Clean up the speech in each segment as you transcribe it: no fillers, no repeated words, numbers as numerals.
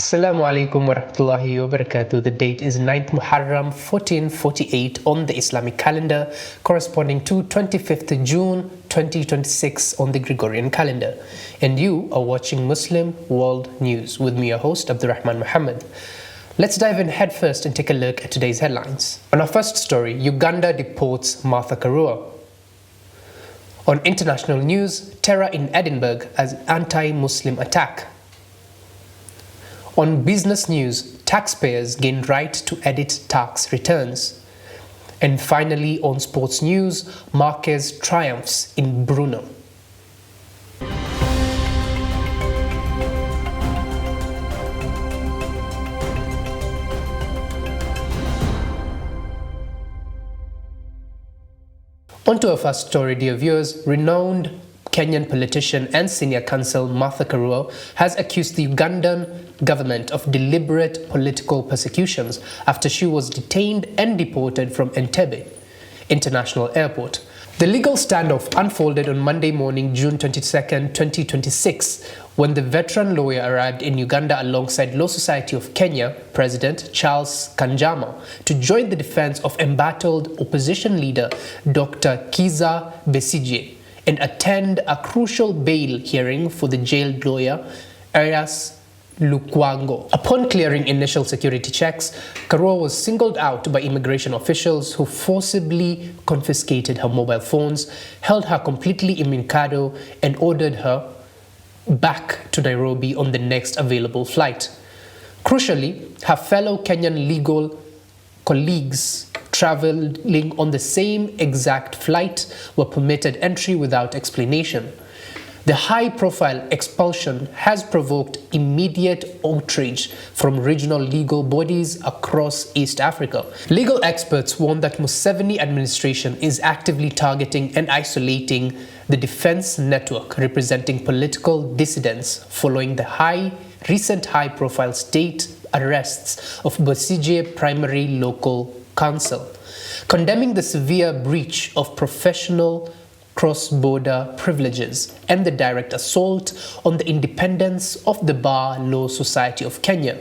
Assalamu alaikum wa rahmatullahi wa barakatuh. The date is 9th Muharram 1448 on the Islamic calendar, corresponding to 25th June 2026 on the Gregorian calendar. And you are watching Muslim World News with me, your host Abdulrahman Mohamed. Let's dive in headfirst and take a look at today's headlines. On our first story, Uganda deports Martha Karua. On international news, terror in Edinburgh as anti-Muslim attack. On business news, taxpayers gain right to edit tax returns. And finally, on sports news, Marquez triumphs in Brno. On to our first story, dear viewers. Renowned Kenyan politician and senior counsel Martha Karua has accused the Ugandan government of deliberate political persecutions after she was detained and deported from Entebbe International Airport. The legal standoff unfolded on Monday morning, June 22, 2026, when the veteran lawyer arrived in Uganda alongside Law Society of Kenya President Charles Kanjama to join the defense of embattled opposition leader Dr. Kizza Besigye and attend a crucial bail hearing for the jailed lawyer Arias Lukwango. Upon clearing initial security checks, Karua was singled out by immigration officials who forcibly confiscated her mobile phones, held her completely immunicado, and ordered her back to Nairobi on the next available flight. Crucially, her fellow Kenyan legal colleagues traveling on the same exact flight were permitted entry without explanation. The high-profile expulsion has provoked immediate outrage from regional legal bodies across East Africa. Legal experts warn that Museveni administration is actively targeting and isolating the defense network representing political dissidents following the recent high-profile state arrests of Besigye Primary Local Council, condemning the severe breach of professional cross-border privileges and the direct assault on the independence of the Bar Law Society of Kenya.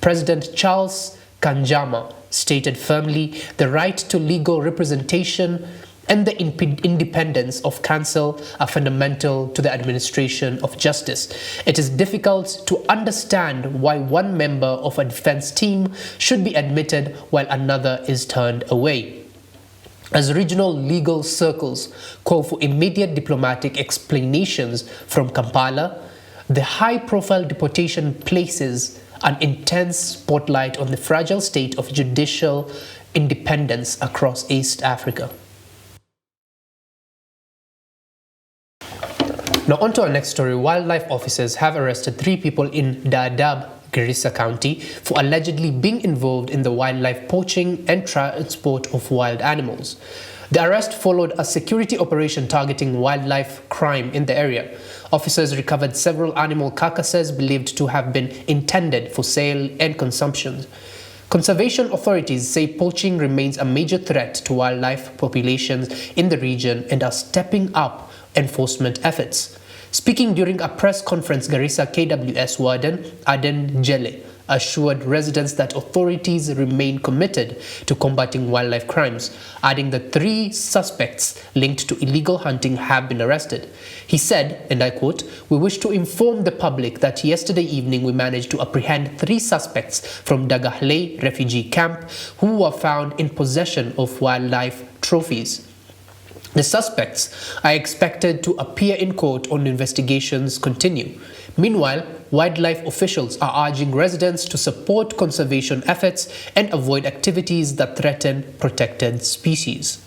President Charles Kanjama stated firmly the right to legal representation and the independence of counsel are fundamental to the administration of justice. It is difficult to understand why one member of a defense team should be admitted while another is turned away. As regional legal circles call for immediate diplomatic explanations from Kampala, the high-profile deportation places an intense spotlight on the fragile state of judicial independence across East Africa. Now on to our next story. Wildlife officers have arrested 3 people in Dadaab, Garissa County for allegedly being involved in the wildlife poaching and transport of wild animals. The arrest followed a security operation targeting wildlife crime in the area. Officers recovered several animal carcasses believed to have been intended for sale and consumption. Conservation authorities say poaching remains a major threat to wildlife populations in the region and are stepping up enforcement efforts. Speaking during a press conference, Garissa KWS Warden Aden Jele assured residents that authorities remain committed to combating wildlife crimes, adding that 3 suspects linked to illegal hunting have been arrested. He said, and I quote, "We wish to inform the public that yesterday evening we managed to apprehend 3 suspects from Dagahle refugee camp who were found in possession of wildlife trophies. The suspects are expected to appear in court on investigations continue. Meanwhile, wildlife officials are urging residents to support conservation efforts and avoid activities that threaten protected species."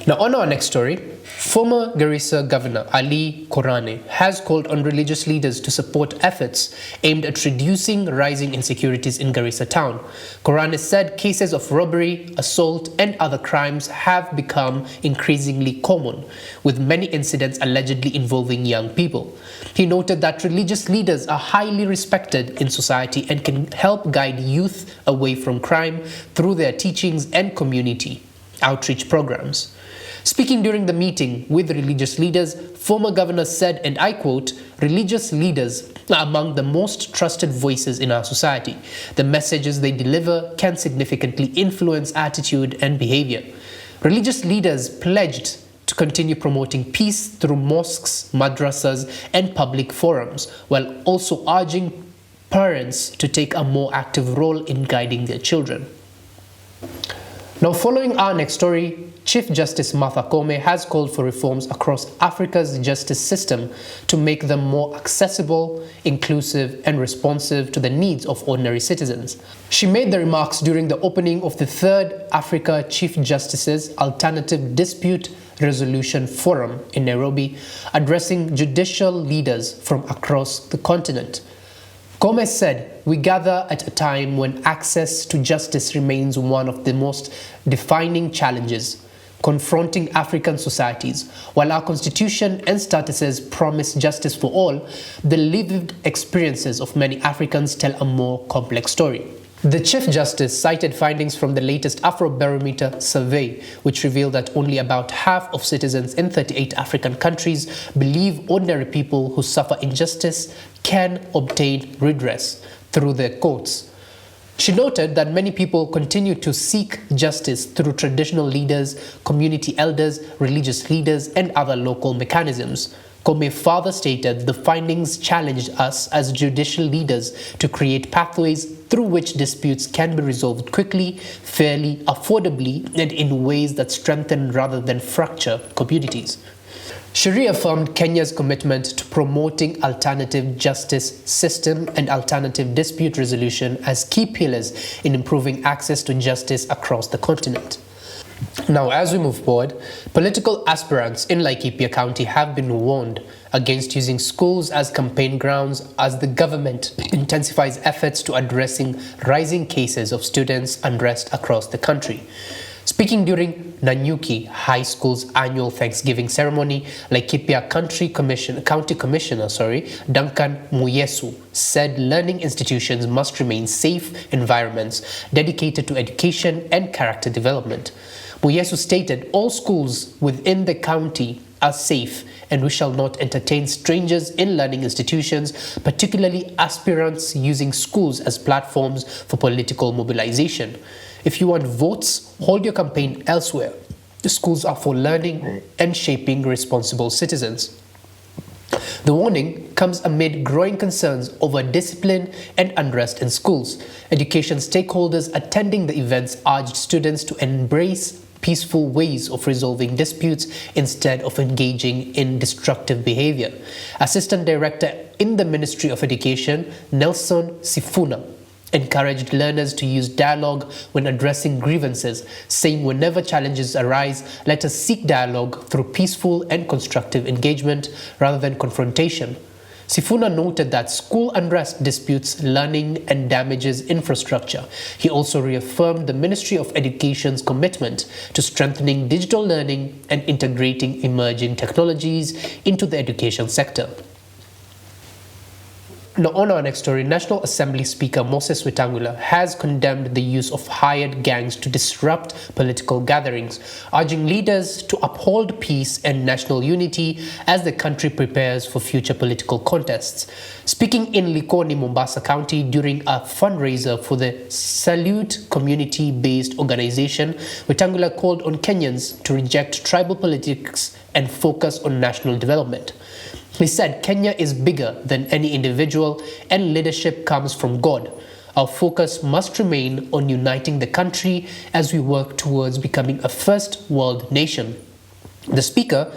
Now on our next story, former Garissa Governor Ali Korane has called on religious leaders to support efforts aimed at reducing rising insecurities in Garissa town. Korane said cases of robbery, assault and other crimes have become increasingly common, with many incidents allegedly involving young people. He noted that religious leaders are highly respected in society and can help guide youth away from crime through their teachings and community outreach programs. Speaking during the meeting with religious leaders, former governor said, and I quote, "Religious leaders are among the most trusted voices in our society. The messages they deliver can significantly influence attitude and behavior. Religious leaders pledged to continue promoting peace through mosques, madrasas, and public forums, while also urging parents to take a more active role in guiding their children." Now, following our next story, Chief Justice Martha Koome has called for reforms across Africa's justice system to make them more accessible, inclusive, and responsive to the needs of ordinary citizens. She made the remarks during the opening of the 3rd Africa Chief Justices Alternative Dispute Resolution Forum in Nairobi, addressing judicial leaders from across the continent. Koome said, "We gather at a time when access to justice remains one of the most defining challenges confronting African societies. While our constitution and statuses promise justice for all, the lived experiences of many Africans tell a more complex story." The Chief Justice cited findings from the latest Afrobarometer survey, which revealed that only about half of citizens in 38 African countries believe ordinary people who suffer injustice can obtain redress through the courts. She noted that many people continue to seek justice through traditional leaders, community elders, religious leaders, and other local mechanisms. Koome further stated the findings challenged us as judicial leaders to create pathways through which disputes can be resolved quickly, fairly, affordably, and in ways that strengthen rather than fracture communities. She reaffirmed Kenya's commitment to promoting alternative justice system and alternative dispute resolution as key pillars in improving access to justice across the continent. Now, as we move forward, political aspirants in Laikipia County have been warned against using schools as campaign grounds as the government intensifies efforts to addressing rising cases of students' unrest across the country. Speaking during Nanyuki High School's annual Thanksgiving ceremony, Laikipia County Commissioner Duncan Muyesu said learning institutions must remain safe environments dedicated to education and character development. Muyesu stated all schools within the county are safe and we shall not entertain strangers in learning institutions, particularly aspirants using schools as platforms for political mobilization. If you want votes, hold your campaign elsewhere. The schools are for learning and shaping responsible citizens. The warning comes amid growing concerns over discipline and unrest in schools. Education stakeholders attending the events urged students to embrace peaceful ways of resolving disputes instead of engaging in destructive behavior. Assistant Director in the Ministry of Education, Nelson Sifuna, encouraged learners to use dialogue when addressing grievances, saying whenever challenges arise, let us seek dialogue through peaceful and constructive engagement rather than confrontation. Sifuna noted that school unrest disputes learning and damages infrastructure. He also reaffirmed the Ministry of Education's commitment to strengthening digital learning and integrating emerging technologies into the education sector. Now, on our next story, National Assembly Speaker Moses Wetangula has condemned the use of hired gangs to disrupt political gatherings, urging leaders to uphold peace and national unity as the country prepares for future political contests. Speaking in Likoni, Mombasa County during a fundraiser for the Salute community-based organization, Wetangula called on Kenyans to reject tribal politics and focus on national development. He said Kenya is bigger than any individual and leadership comes from God. Our focus must remain on uniting the country as we work towards becoming a first world nation. The speaker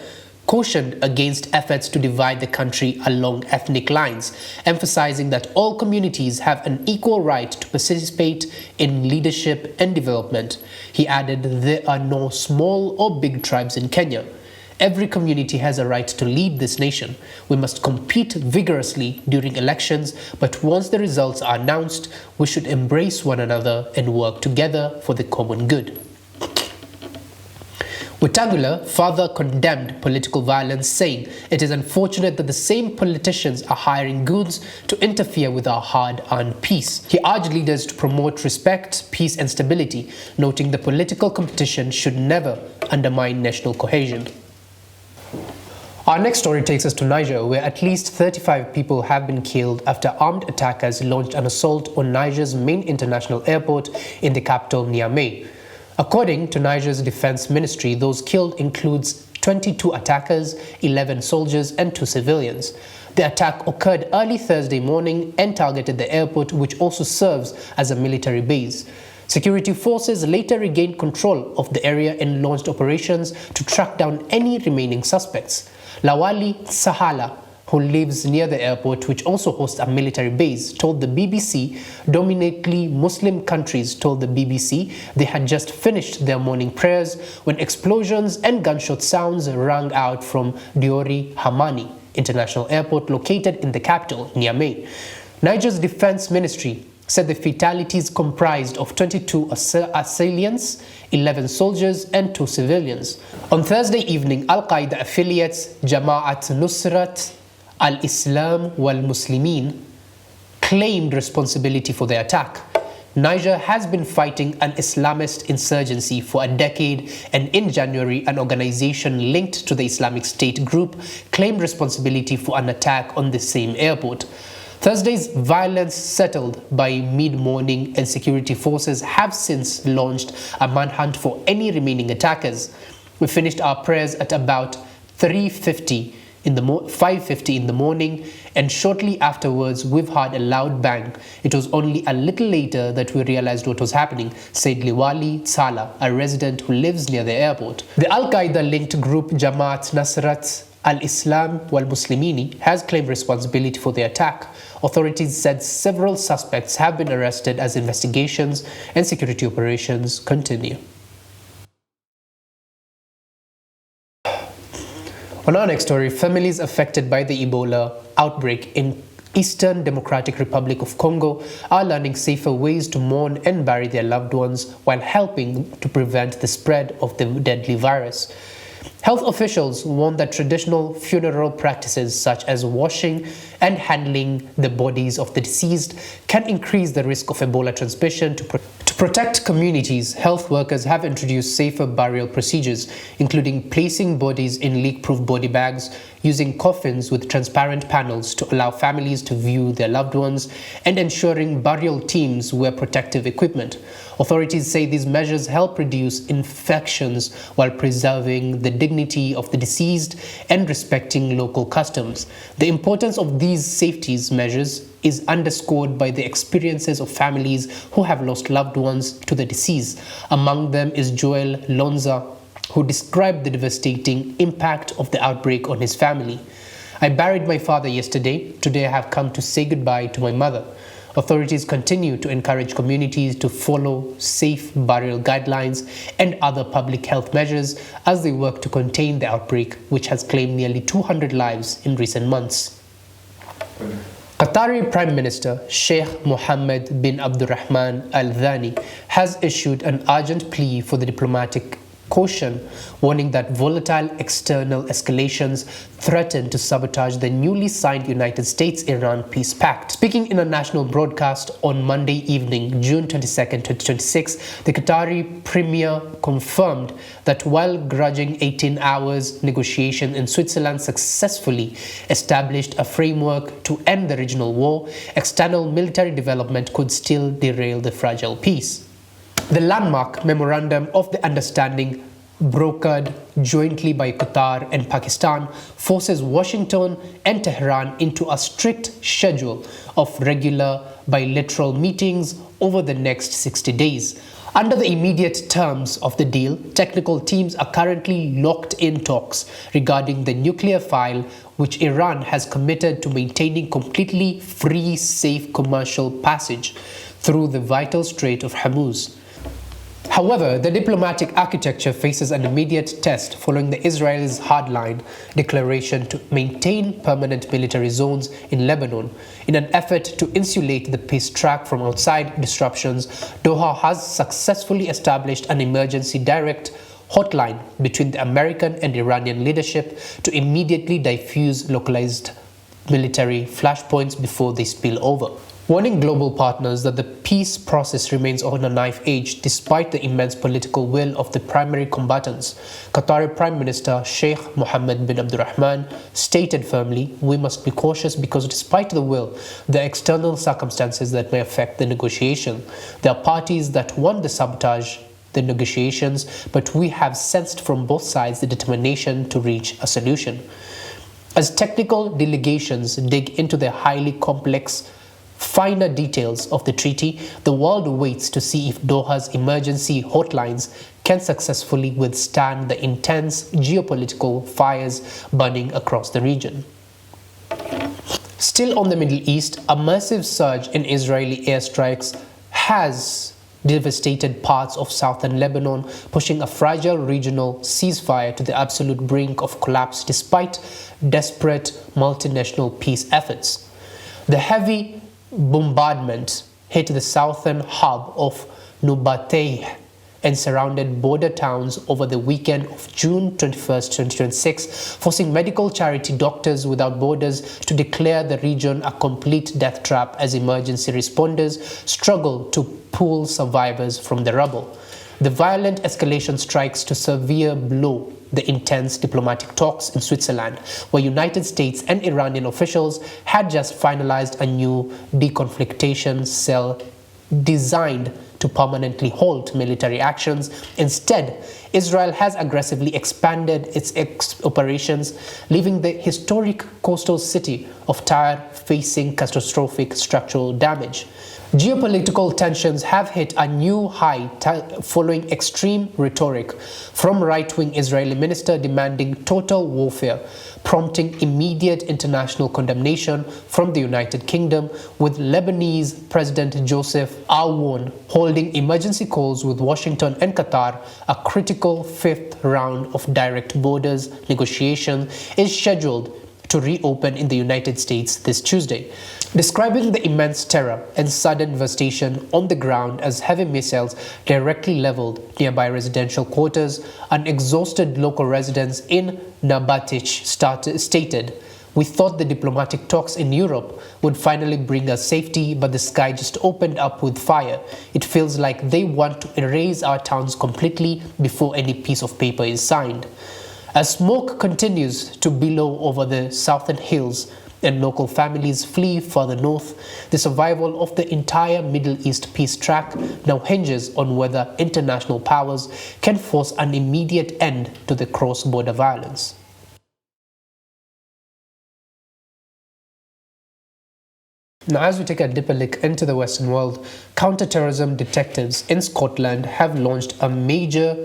cautioned against efforts to divide the country along ethnic lines, emphasizing that all communities have an equal right to participate in leadership and development. He added there are no small or big tribes in Kenya. Every community has a right to lead this nation. We must compete vigorously during elections, but once the results are announced, we should embrace one another and work together for the common good. Wetangula further condemned political violence, saying it is unfortunate that the same politicians are hiring goons to interfere with our hard-earned peace. He urged leaders to promote respect, peace and stability, noting the political competition should never undermine national cohesion. Our next story takes us to Niger, where at least 35 people have been killed after armed attackers launched an assault on Niger's main international airport in the capital, Niamey. According to Niger's defense ministry, those killed includes 22 attackers, 11 soldiers and 2 civilians. The attack occurred early Thursday morning and targeted the airport, which also serves as a military base. Security forces later regained control of the area and launched operations to track down any remaining suspects. Lawali Sahala, who lives near the airport, which also hosts a military base, told the BBC dominantly Muslim countries told the BBC they had just finished their morning prayers when explosions and gunshot sounds rang out from Diori Hamani International Airport located in the capital, Niamey. Niger's defense ministry said the fatalities comprised of 22 assailants, 11 soldiers and 2 civilians. On Thursday evening, Al-Qaeda affiliates Jama'at Nusrat al-Islam wal-Muslimin claimed responsibility for the attack. Niger has been fighting an Islamist insurgency for a decade, and in January, an organization linked to the Islamic State group claimed responsibility for an attack on the same airport. Thursday's violence settled by mid-morning, and security forces have since launched a manhunt for any remaining attackers. We finished our prayers at about 5:50 in the morning, and shortly afterwards we've heard a loud bang. It was only a little later that we realized what was happening, said Liwali Sala, a resident who lives near the airport. The Al-Qaeda-linked group Jamaat Nasrat al-Islam wal-Muslimini has claimed responsibility for the attack. Authorities said several suspects have been arrested as investigations and security operations continue. On our next story, families affected by the Ebola outbreak in Eastern Democratic Republic of Congo are learning safer ways to mourn and bury their loved ones while helping to prevent the spread of the deadly virus. Health officials warn that traditional funeral practices such as washing and handling the bodies of the deceased can increase the risk of Ebola transmission. To protect communities, health workers have introduced safer burial procedures, including placing bodies in leak-proof body bags, using coffins with transparent panels to allow families to view their loved ones, and ensuring burial teams wear protective equipment. Authorities say these measures help reduce infections while preserving the dignity of the deceased and respecting local customs. The importance of these safety measures is underscored by the experiences of families who have lost loved ones to the disease. Among them is Joel Lonza, who described the devastating impact of the outbreak on his family. "I buried my father yesterday. Today I have come to say goodbye to my mother." Authorities continue to encourage communities to follow safe burial guidelines and other public health measures as they work to contain the outbreak, which has claimed nearly 200 lives in recent months. Qatari Prime Minister Sheikh Mohammed bin Abdulrahman Al Thani has issued an urgent plea for the diplomatic caution, warning that volatile external escalations threaten to sabotage the newly signed United States-Iran peace pact. Speaking in a national broadcast on Monday evening, June 22, 2026, the Qatari premier confirmed that while grudging 18 hours negotiation in Switzerland successfully established a framework to end the regional war, external military development could still derail the fragile peace. The landmark Memorandum of the Understanding, brokered jointly by Qatar and Pakistan, forces Washington and Tehran into a strict schedule of regular bilateral meetings over the next 60 days. Under the immediate terms of the deal, technical teams are currently locked in talks regarding the nuclear file, which Iran has committed to maintaining completely free, safe commercial passage through the vital Strait of Hormuz. However, the diplomatic architecture faces an immediate test following the Israel's hardline declaration to maintain permanent military zones in Lebanon. In an effort to insulate the peace track from outside disruptions, Doha has successfully established an emergency direct hotline between the American and Iranian leadership to immediately diffuse localized military flashpoints before they spill over. Warning global partners that the peace process remains on a knife edge despite the immense political will of the primary combatants. Qatari Prime Minister Sheikh Mohammed bin Abdulrahman stated firmly, "We must be cautious because despite the will, there are external circumstances that may affect the negotiation. There are parties that want to sabotage the negotiations, but we have sensed from both sides the determination to reach a solution." As technical delegations dig into the highly complex finer details of the treaty, the world waits to see if Doha's emergency hotlines can successfully withstand the intense geopolitical fires burning across the region. Still on the Middle East, a massive surge in Israeli airstrikes has devastated parts of southern Lebanon, pushing a fragile regional ceasefire to the absolute brink of collapse despite desperate multinational peace efforts. The heavy bombardment hit the southern hub of Nubateh and surrounded border towns over the weekend of June 21st, 2026, forcing medical charity Doctors Without Borders to declare the region a complete death trap as emergency responders struggle to pull survivors from the rubble. The violent escalation strikes to severe blow the intense diplomatic talks in Switzerland, where United States and Iranian officials had just finalized a new deconflictation cell designed to permanently halt military actions. Instead, Israel has aggressively expanded its operations, leaving the historic coastal city of Tyre facing catastrophic structural damage. Geopolitical tensions have hit a new high following extreme rhetoric from right-wing Israeli minister demanding total warfare, prompting immediate international condemnation from the United Kingdom, with Lebanese President Joseph Aoun holding emergency calls with Washington and Qatar. A critical fifth round of direct borders negotiation is scheduled to reopen in the United States this Tuesday. Describing the immense terror and sudden devastation on the ground as heavy missiles directly leveled nearby residential quarters, an exhausted local residents in Nabatich stated, "We thought the diplomatic talks in Europe would finally bring us safety, but the sky just opened up with fire. It feels like they want to erase our towns completely before any piece of paper is signed." As smoke continues to billow over the southern hills and local families flee further north, the survival of the entire Middle East peace track now hinges on whether international powers can force an immediate end to the cross-border violence. Now, as we take a deeper look into the Western world, counter-terrorism detectives in Scotland have launched a major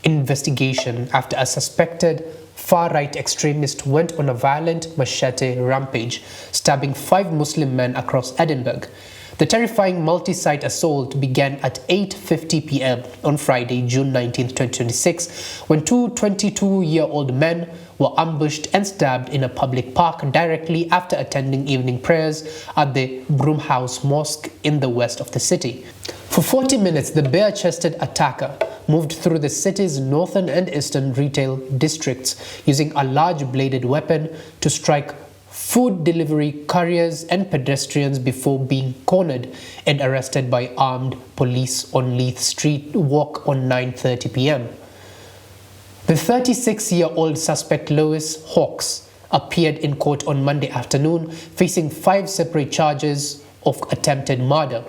investigation after a suspected far-right extremist went on a violent machete rampage, stabbing 5 Muslim men across Edinburgh. The terrifying multi-site assault began at 8:50 p.m. on Friday, June 19, 2026, when 2 22-year-old men were ambushed and stabbed in a public park directly after attending evening prayers at the Broomhouse Mosque in the west of the city. For 40 minutes, the bare-chested attacker moved through the city's northern and eastern retail districts using a large bladed weapon to strike food delivery couriers and pedestrians before being cornered and arrested by armed police on Leith Street Walk on 9:30 p.m. The 36-year-old suspect Lewis Hawkes appeared in court on Monday afternoon, facing 5 separate charges of attempted murder.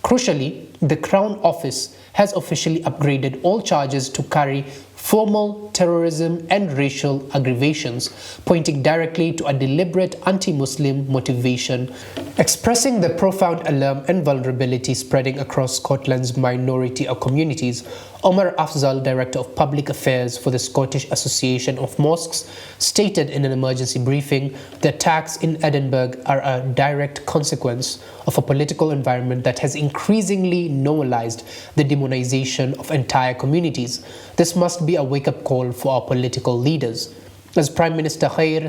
Crucially, the Crown Office has officially upgraded all charges to carry formal terrorism and racial aggravations, pointing directly to a deliberate anti-Muslim motivation, expressing the profound alarm and vulnerability spreading across Scotland's minority communities. Omar Afzal, Director of Public Affairs for the Scottish Association of Mosques, stated in an emergency briefing, "The attacks in Edinburgh are a direct consequence of a political environment that has increasingly normalized the demonization of entire communities. This must be a wake-up call for our political leaders." As Prime Minister Keir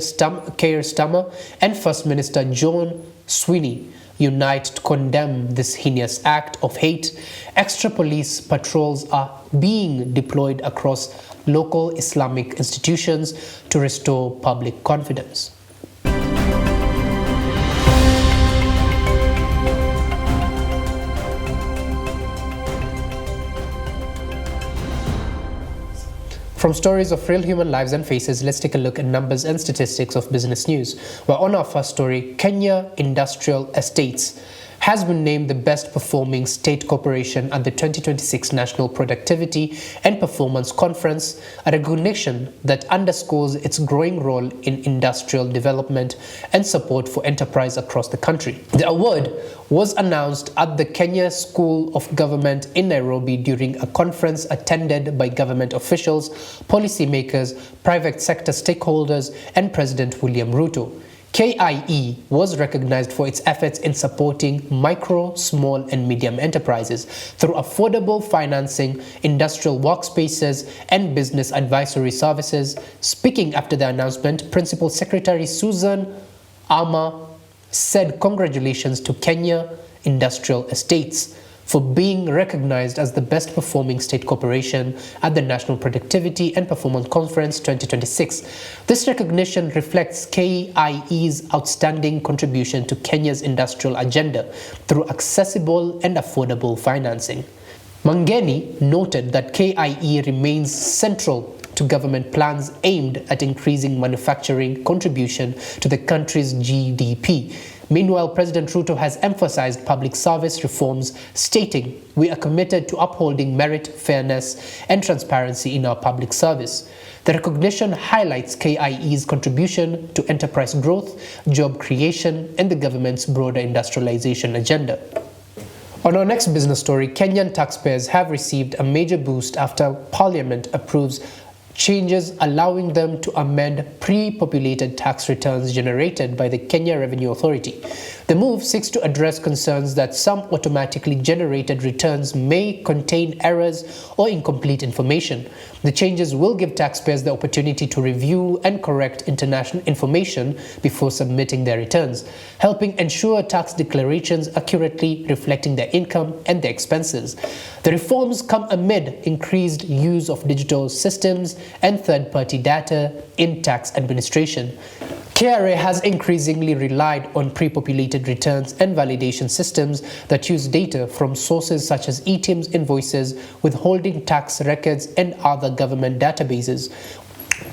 Starmer and First Minister John Swinney unite to condemn this heinous act of hate. Extra police patrols are being deployed across local Islamic institutions to restore public confidence. From stories of real human lives and faces, let's take a look at numbers and statistics of business news. Well, on our first story, Kenya Industrial Estates has been named the best performing state corporation at the 2026 National Productivity and Performance Conference, a recognition that underscores its growing role in industrial development and support for enterprise across the country. The award was announced at the Kenya School of Government in Nairobi during a conference attended by government officials, policymakers, private sector stakeholders, and President William Ruto. KIE was recognized for its efforts in supporting micro, small, and medium enterprises through affordable financing, industrial workspaces, and business advisory services. Speaking after the announcement, Principal Secretary Susan Ama said congratulations to Kenya Industrial Estates for being recognized as the best performing state corporation at the National Productivity and Performance Conference 2026. This recognition reflects KIE's outstanding contribution to Kenya's industrial agenda through accessible and affordable financing. Mangeni noted that KIE remains central to government plans aimed at increasing manufacturing contribution to the country's GDP. Meanwhile, President Ruto has emphasized public service reforms, stating, "We are committed to upholding merit, fairness, and transparency in our public service." The recognition highlights KIE's contribution to enterprise growth, job creation, and the government's broader industrialization agenda. On our next business story, Kenyan taxpayers have received a major boost after Parliament approves changes allowing them to amend pre-populated tax returns generated by the Kenya Revenue Authority. The move seeks to address concerns that some automatically generated returns may contain errors or incomplete information. The changes will give taxpayers the opportunity to review and correct international information before submitting their returns, helping ensure tax declarations accurately reflecting their income and their expenses. The reforms come amid increased use of digital systems and third-party data in tax administration. KRA has increasingly relied on pre-populated returns and validation systems that use data from sources such as eTIMS invoices, withholding tax records, and other government databases.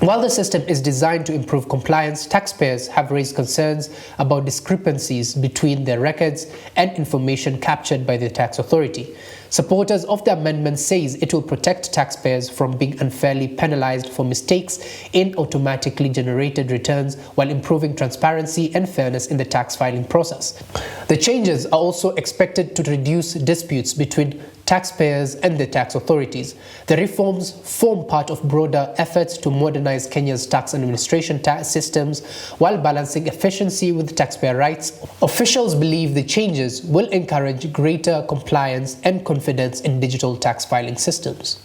While the system is designed to improve compliance, taxpayers have raised concerns about discrepancies between their records and information captured by the tax authority. Supporters of the amendment says it will protect taxpayers from being unfairly penalized for mistakes in automatically generated returns while improving transparency and fairness in the tax filing process. The changes are also expected to reduce disputes between taxpayers and the tax authorities. The reforms form part of broader efforts to modernize Kenya's tax administration systems while balancing efficiency with taxpayer rights. Officials believe the changes will encourage greater compliance and confidence in digital tax filing systems.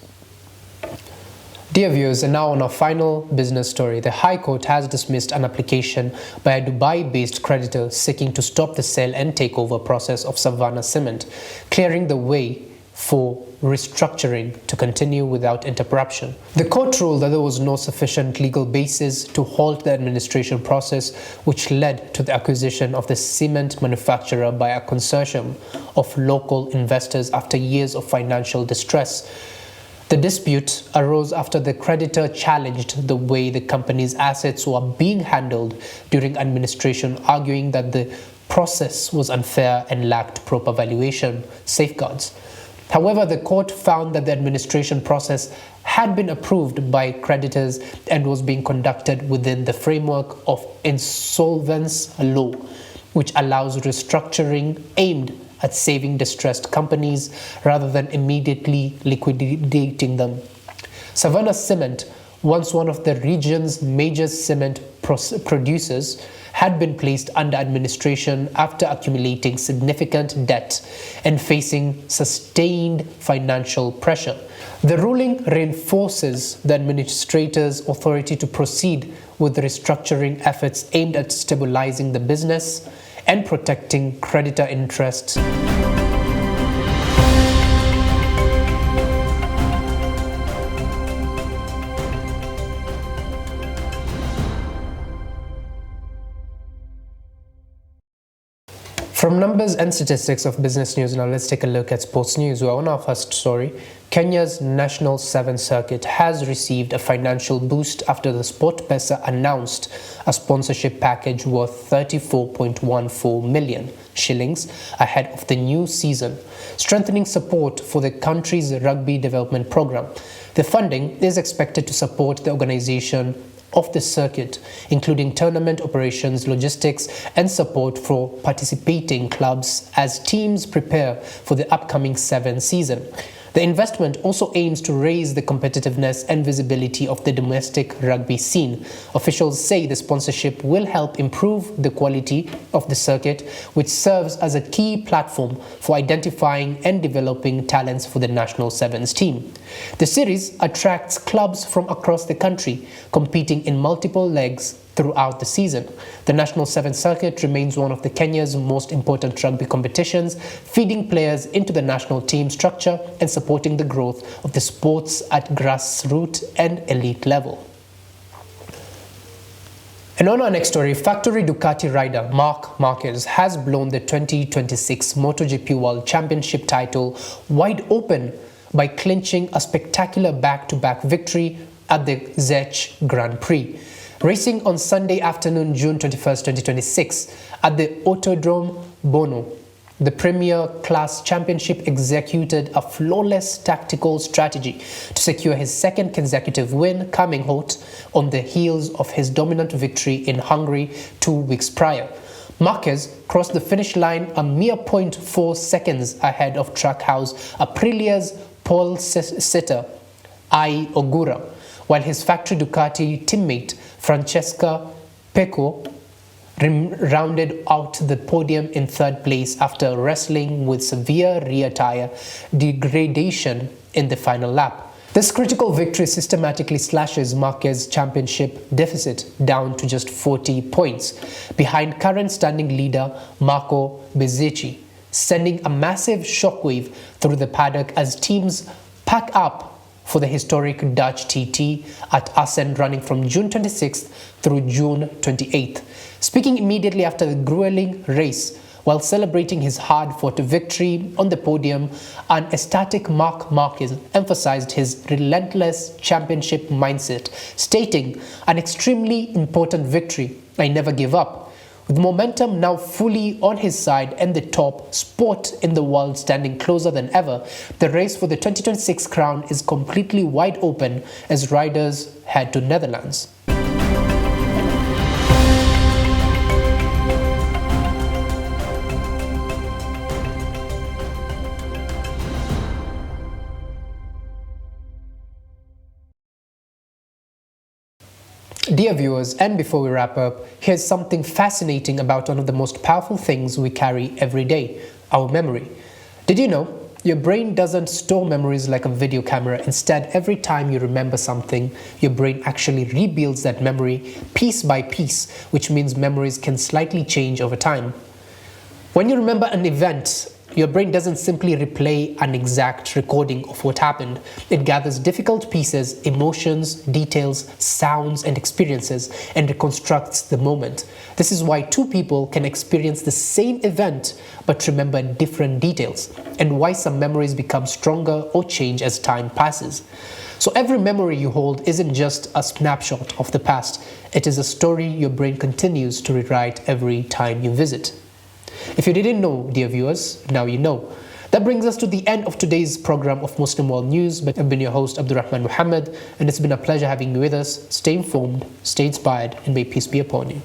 Dear viewers, and now on our final business story, the High Court has dismissed an application by a Dubai-based creditor seeking to stop the sale and takeover process of Savannah Cement, clearing the way for restructuring to continue without interruption. The court ruled that there was no sufficient legal basis to halt the administration process, which led to the acquisition of the cement manufacturer by a consortium of local investors after years of financial distress. The dispute arose after the creditor challenged the way the company's assets were being handled during administration, arguing that the process was unfair and lacked proper valuation safeguards. However, the court found that the administration process had been approved by creditors and was being conducted within the framework of insolvency law, which allows restructuring aimed at saving distressed companies rather than immediately liquidating them. Savannah Cement, once one of the region's major cement producers, had been placed under administration after accumulating significant debt and facing sustained financial pressure. The ruling reinforces the administrator's authority to proceed with the restructuring efforts aimed at stabilizing the business and protecting creditor interests. From numbers and statistics of business news, now let's take a look at sports news. We're on our first story. Kenya's National 7 Circuit has received a financial boost after the SportPesa announced a sponsorship package worth 34.14 million shillings ahead of the new season, strengthening support for the country's rugby development program. The funding is expected to support the organization of the circuit, including tournament operations, logistics, and support for participating clubs as teams prepare for the upcoming 7th season. The investment also aims to raise the competitiveness and visibility of the domestic rugby scene. Officials say the sponsorship will help improve the quality of the circuit, which serves as a key platform for identifying and developing talents for the National Sevens team. The series attracts clubs from across the country, competing in multiple legs throughout the season. The National 7 Circuit remains one of Kenya's most important rugby competitions, feeding players into the national team structure and supporting the growth of the sports at grassroots and elite level. And on our next story, factory Ducati rider Marc Marquez has blown the 2026 MotoGP World Championship title wide open by clinching a spectacular back-to-back victory at the Zech Grand Prix. Racing on Sunday afternoon, June 21, 2026, at the Autodrome Bono, the Premier Class Championship executed a flawless tactical strategy to secure his second consecutive win, coming hot on the heels of his dominant victory in Hungary 2 weeks prior. Marquez crossed the finish line a mere 0.4 seconds ahead of Trackhouse Aprilia's pole sitter, Ai Ogura, while his factory Ducati teammate Francesca Pecco rounded out the podium in third place after wrestling with severe rear tire degradation in the final lap. This critical victory systematically slashes Marquez's championship deficit down to just 40 points, behind current standing leader Marco Bezzecchi, sending a massive shockwave through the paddock as teams pack up for the historic Dutch TT at Assen, running from June 26th through June 28th. Speaking immediately after the grueling race, while celebrating his hard-fought victory on the podium, an ecstatic Marc Marquez emphasized his relentless championship mindset, stating, "An extremely important victory. I never give up." With momentum now fully on his side and the top sport in the world standing closer than ever, the race for the 2026 crown is completely wide open as riders head to Netherlands. Dear viewers, and before we wrap up, here's something fascinating about one of the most powerful things we carry every day, our memory. Did you know your brain doesn't store memories like a video camera? Instead, every time you remember something, your brain actually rebuilds that memory piece by piece, which means memories can slightly change over time. When you remember an event, your brain doesn't simply replay an exact recording of what happened. It gathers difficult pieces, emotions, details, sounds, and experiences, and reconstructs the moment. This is why two people can experience the same event but remember different details, and why some memories become stronger or change as time passes. So every memory you hold isn't just a snapshot of the past. It is a story your brain continues to rewrite every time you visit. If you didn't know, dear viewers, now you know. That brings us to the end of today's program of Muslim World News. I've been your host, Abdulrahman Mohamed, and it's been a pleasure having you with us. Stay informed, stay inspired, and may peace be upon you.